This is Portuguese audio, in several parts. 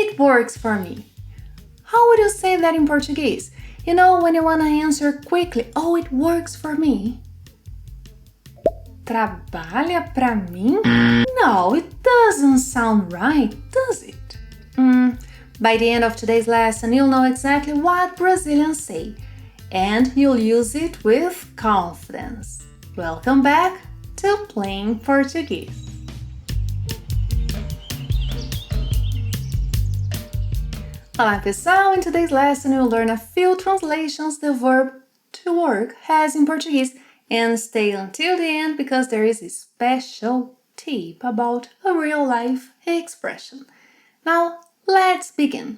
It works for me. How would you say that in Portuguese? You know, when you want to answer quickly, oh, it works for me. Trabalha pra mim? No, it doesn't sound right, does it? By the end of today's lesson, you'll know exactly what Brazilians say, and you'll use it with confidence. Welcome back to Plain Portuguese. Olá pessoal, in today's lesson you'll learn a few translations the verb to work has in Portuguese, and stay until the end because there is a special tip about a real-life expression. Now, let's begin.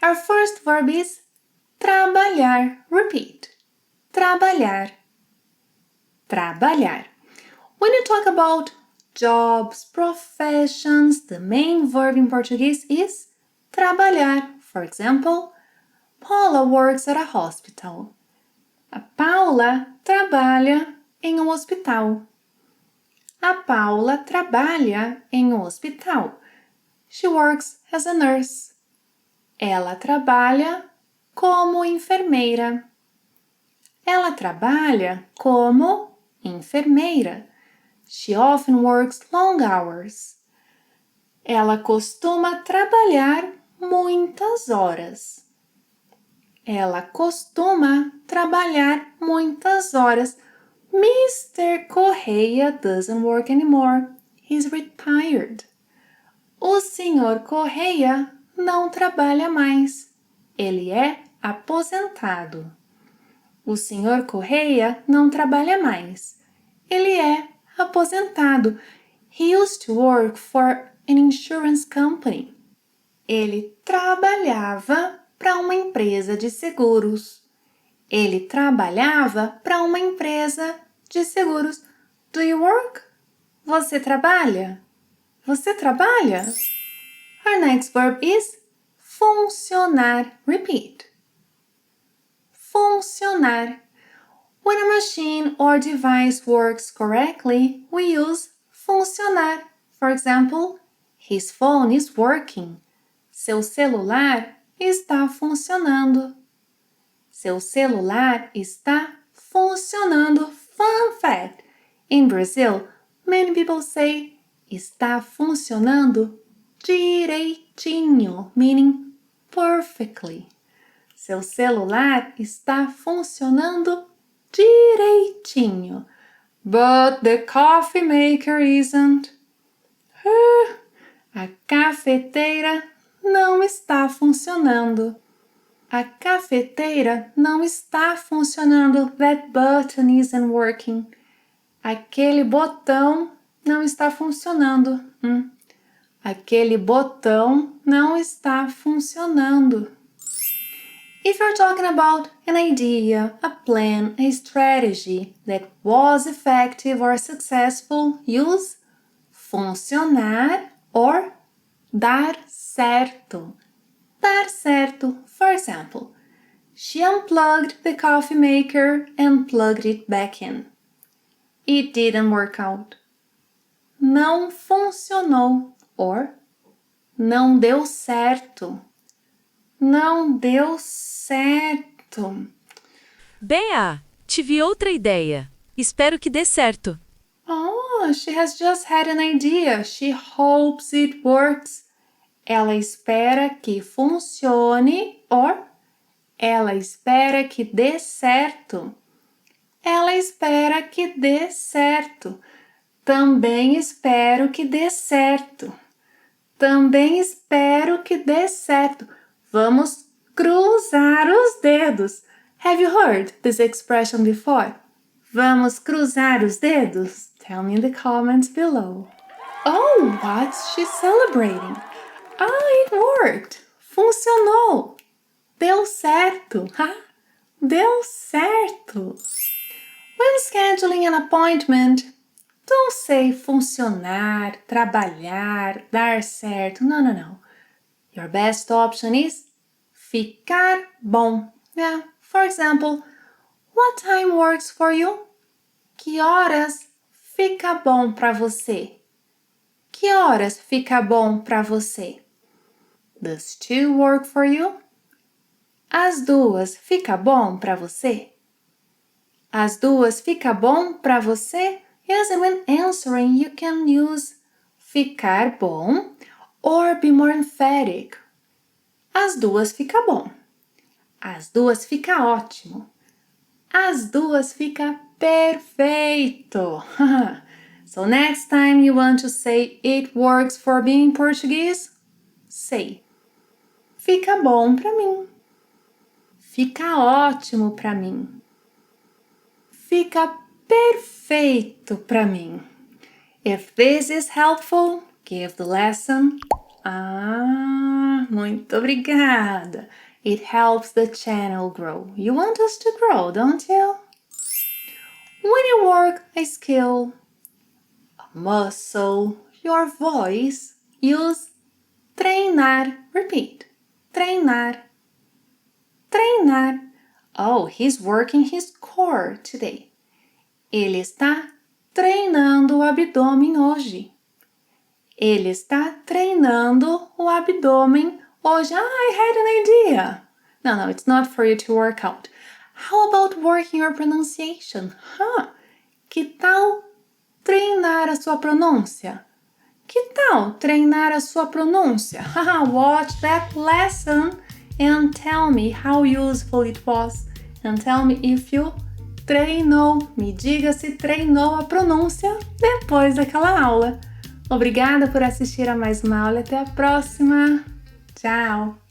Our first verb is trabalhar. Repeat. Trabalhar. Trabalhar. When you talk about jobs, professions, the main verb in Portuguese is trabalhar. For example, Paula works at a hospital. A Paula trabalha em um hospital. A Paula trabalha em um hospital. She works as a nurse. Ela trabalha como enfermeira. Ela trabalha como enfermeira. She often works long hours. Ela costuma trabalhar muitas horas. Ela costuma trabalhar muitas horas. Mr. Correia doesn't work anymore. He's retired. O Sr. Correia não trabalha mais. Ele é aposentado. O Sr. Correia não trabalha mais. Ele é aposentado. He used to work for an insurance company. Ele trabalhava para uma empresa de seguros. Ele trabalhava para uma empresa de seguros. Do you work? Você trabalha? Você trabalha? Our next verb is funcionar. Repeat. Funcionar. When a machine or device works correctly, we use funcionar. For example, his phone is working. Seu celular está funcionando. Seu celular está funcionando. Fun fact! In Brazil, many people say está funcionando direitinho, meaning perfectly. Seu celular está funcionando direitinho. But the coffee maker isn't. A cafeteira não está funcionando. A cafeteira não está funcionando. That button isn't working. Aquele botão não está funcionando. Aquele botão não está funcionando. If you're talking about an idea, a plan, a strategy that was effective or successful, use funcionar or dar certo. Dar certo. For example, she unplugged the coffee maker and plugged it back in. It didn't work out. Não funcionou or não deu certo. Não deu certo. Bea, tive outra ideia. Espero que dê certo. Oh, she has just had an idea. She hopes it works. Ela espera que funcione or ela espera que dê certo. Ela espera que dê certo. Também espero que dê certo. Também espero que dê certo. Vamos cruzar os dedos. Have you heard this expression before? Vamos cruzar os dedos? Tell me in the comments below. Oh, what's she celebrating? It worked! Funcionou! Deu certo! Deu certo! When scheduling an appointment, don't say funcionar, trabalhar, dar certo. No. Your best option is ficar bom. Yeah, for example, what time works for you? Que horas fica bom para você? Que horas fica bom para você? Does two work for you? As duas fica bom para você? As duas fica bom para você? Yes, and when answering, you can use ficar bom or be more emphatic. As duas fica bom. As duas fica ótimo. As duas fica perfeito. So next time you want to say it works for me in Portuguese, say fica bom para mim. Fica ótimo para mim. Fica perfeito para mim. If this is helpful, give the lesson. Muito obrigada. It helps the channel grow. You want us to grow, don't you? When you work a skill, a muscle, your voice, use treinar. Repeat. Treinar. Treinar. Oh, he's working his core today. Ele está treinando o abdômen hoje. Ele está treinando o abdômen hoje. I had an idea. No, it's not for you to work out. How about working your pronunciation? Que tal treinar a sua pronúncia? Que tal treinar a sua pronúncia? Watch that lesson and tell me how useful it was. And tell me if you treinou. Me diga se treinou a pronúncia depois daquela aula. Obrigada por assistir a mais uma aula e até a próxima. Tchau!